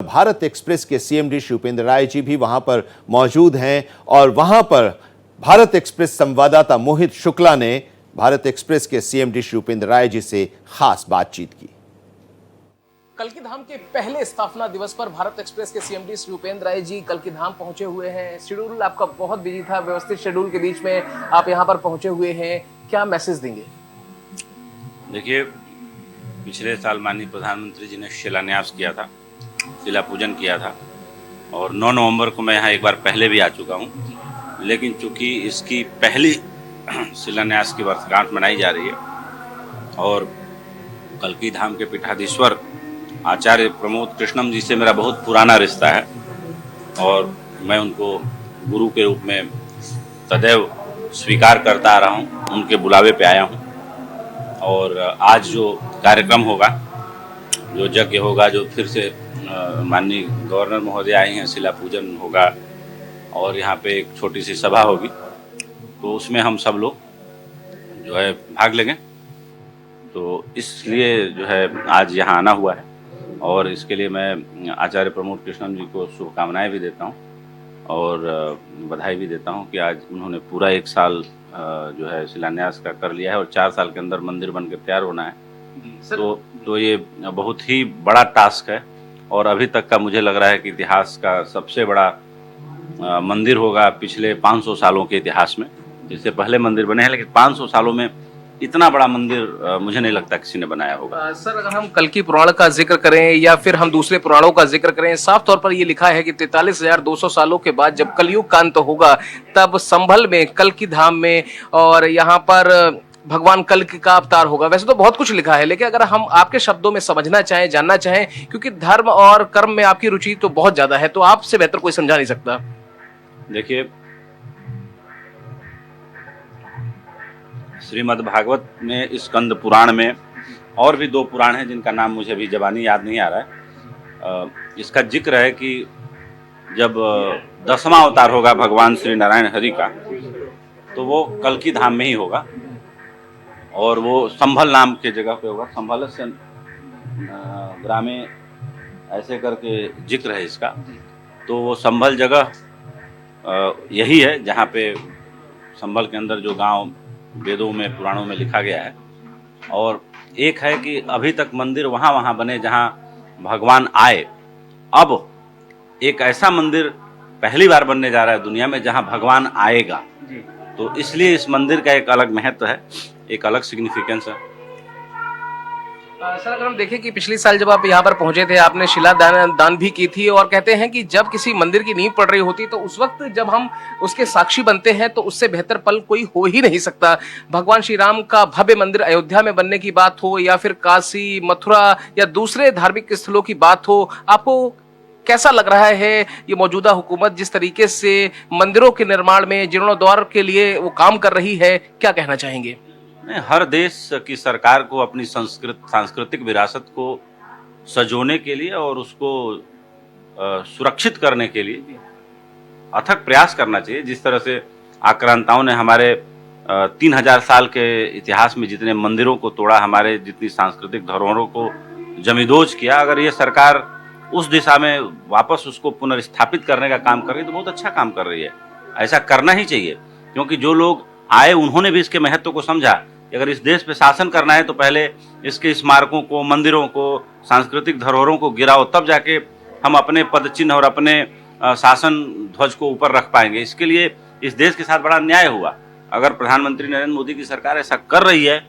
Bharat express के CMD Shri Upendra Rai ji भी वहां पर मौजूद हैं और वहां पर भारत एक्सप्रेस संवाददाता मोहित शुक्ला ने भारत एक्सप्रेस के सीएमडी श्री उपेंद्र राय जी से खास बातचीत की। कल्कि धाम के पहले स्थापना दिवस पर भारत एक्सप्रेस के सीएमडी श्री उपेंद्र राय जी कल्कि धाम पहुंचे हुए हैं। शेड्यूल आपका बहुत बिजी था, व्यवस्थित शेड्यूल के बीच में आप यहां पर पहुंचे हुए हैं, क्या मैसेज देंगे? देखिए, पिछले साल माननीय प्रधानमंत्री जी ने शिलान्यास किया था, शिला पूजन किया था और 9 नवंबर को मैं यहाँ एक बार पहले भी आ चुका हूँ, लेकिन चूंकि इसकी पहली शिलान्यास की वर्षगांठ मनाई जा रही है और कल्कि धाम के पीठाधीश्वर आचार्य प्रमोद कृष्णम जी से मेरा बहुत पुराना रिश्ता है और मैं उनको गुरु के रूप में सदैव स्वीकार करता आ रहा हूँ। उनके बुलावे पे आया हूँ और आज जो कार्यक्रम होगा, जो यज्ञ होगा, जो फिर से माननीय गवर्नर महोदय आए हैं, शिला पूजन होगा और यहाँ पे एक छोटी सी सभा होगी, तो उसमें हम सब लोग जो है भाग लेंगे। तो इसलिए जो है आज यहाँ आना हुआ है और इसके लिए मैं आचार्य प्रमोद कृष्णन जी को शुभकामनाएं भी देता हूँ और बधाई भी देता हूँ कि आज उन्होंने पूरा 1 साल जो है शिलान्यास का कर लिया है और 4 साल के अंदर मंदिर बनकर तैयार होना है। तो ये बहुत ही बड़ा टास्क है और अभी तक का मुझे लग रहा है कि इतिहास का सबसे बड़ा मंदिर होगा पिछले 500 सालों के इतिहास में। इससे पहले मंदिर बने हैं, लेकिन 500 सालों में इतना बड़ा मंदिर मुझे नहीं लगता किसी ने बनाया होगा। सर, अगर हम कल्कि पुराण का जिक्र करें या फिर हम दूसरे पुराणों का जिक्र करें, साफ तौर पर ये लिखा है कि 43,200 सालों के बाद जब कलयुग का अंत होगा तब संभल में, कल्कि धाम में और यहाँ पर भगवान कल्कि का अवतार होगा। वैसे तो बहुत कुछ लिखा है, लेकिन अगर हम आपके शब्दों में समझना चाहें, जानना चाहें, क्योंकि धर्म और कर्म में आपकी रुचि तो बहुत ज्यादा है, तो आपसे बेहतर कोई समझा नहीं सकता। देखिए, श्रीमद् भागवत में, स्कंद पुराण में और भी 2 पुराण हैं जिनका नाम मुझे अभी ज़बानी याद नहीं आ रहा है। इसका जिक्र है कि जब 10वां अवतार होगा भगवान श्री नारायण हरि का, तो वो कल्कि धाम में ही होगा और वो संभल नाम के जगह पे होगा। संभल से ग्रामे ऐसे करके जिक्र है इसका। तो वो संभल जगह यही है जहाँ पे संभल के अंदर जो गांव वेदों में, पुराणों में लिखा गया है। और एक है कि अभी तक मंदिर वहाँ बने जहाँ भगवान आए। अब एक ऐसा मंदिर पहली बार बनने जा रहा है दुनिया में जहाँ भगवान आएगा, तो इसलिए इस मंदिर का एक अलग महत्व है, एक अलग सिग्निफिकेंस है। सर, अगर हम देखें कि पिछले साल जब आप यहाँ पर पहुंचे थे, आपने शिला दान भी की थी और कहते हैं कि जब किसी मंदिर की नींव पड़ रही होती तो उस वक्त जब हम उसके साक्षी बनते हैं तो उससे बेहतर पल कोई हो ही नहीं सकता। भगवान श्री राम का भव्य मंदिर अयोध्या में बनने की बात हो या फिर काशी, मथुरा या दूसरे धार्मिक स्थलों की बात हो, आपको कैसा लग रहा है ये मौजूदा हुकूमत जिस तरीके से मंदिरों के निर्माण में, जीर्णोद्धार के लिए वो काम कर रही है, क्या कहना चाहेंगे? हर देश की सरकार को अपनी सांस्कृतिक विरासत को सजोने के लिए और उसको सुरक्षित करने के लिए अथक प्रयास करना चाहिए। जिस तरह से आक्रांताओं ने हमारे 3000 साल के इतिहास में जितने मंदिरों को तोड़ा, हमारे जितनी सांस्कृतिक धरोहरों को जमींदोज किया, अगर ये सरकार उस दिशा में वापस उसको पुनर्स्थापित करने का काम कर रही है तो बहुत अच्छा काम कर रही है। ऐसा करना ही चाहिए, क्योंकि जो लोग आए उन्होंने भी इसके महत्व को समझा। अगर इस देश पे शासन करना है तो पहले इसके स्मारकों को, मंदिरों को, सांस्कृतिक धरोहरों को गिराओ, तब जाके हम अपने पद चिन्ह और अपने शासन ध्वज को ऊपर रख पाएंगे। इसके लिए इस देश के साथ बड़ा अन्याय हुआ। अगर प्रधानमंत्री नरेंद्र मोदी की सरकार ऐसा कर रही है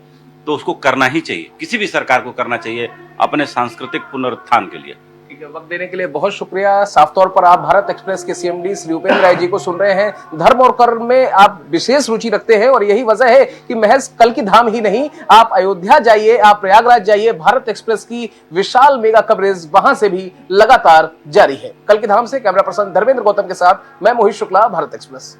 तो उसको करना ही चाहिए, किसी भी सरकार को करना चाहिए अपने सांस्कृतिक पुनरुत्थान के लिए। वक्त देने के लिए बहुत शुक्रिया। साफ तौर पर आप भारत एक्सप्रेस के सीएमडी श्री उपेंद्र राय जी को सुन रहे हैं। धर्म और कर्म में आप विशेष रुचि रखते हैं और यही वजह है कि महज कल्कि धाम ही नहीं, आप अयोध्या जाइए, आप प्रयागराज जाइए, भारत एक्सप्रेस की विशाल मेगा कवरेज वहां से भी लगातार जारी है। कल्कि धाम से कैमरा पर्सन धर्मेंद्र गौतम के साथ मैं मोहित शुक्ला, भारत एक्सप्रेस।